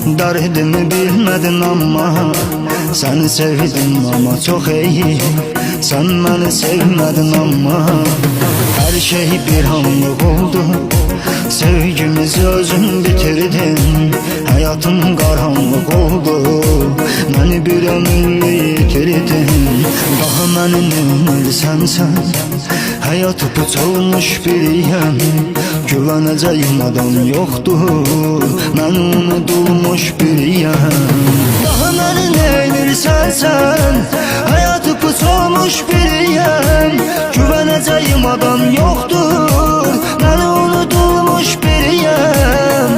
Derdimi bilmedin ama seni sevdim ama çok iyi. Sen beni sevmedin ama her şey bir anlık oldu. Sevgimizi özün bitirdin. Hayatım karanlık oldu. Beni bir ömür yitirdin. Daha benim ömür sensen. Hayatı puç olmuş biriyim. Güveneceğim adam yoktur. Ben unutulmuş biriyim. Daha beni neylirsen sen. Hayatı puç olmuş biriyim. Güveneceğim adam yoktur. Ben unutulmuş biriyim.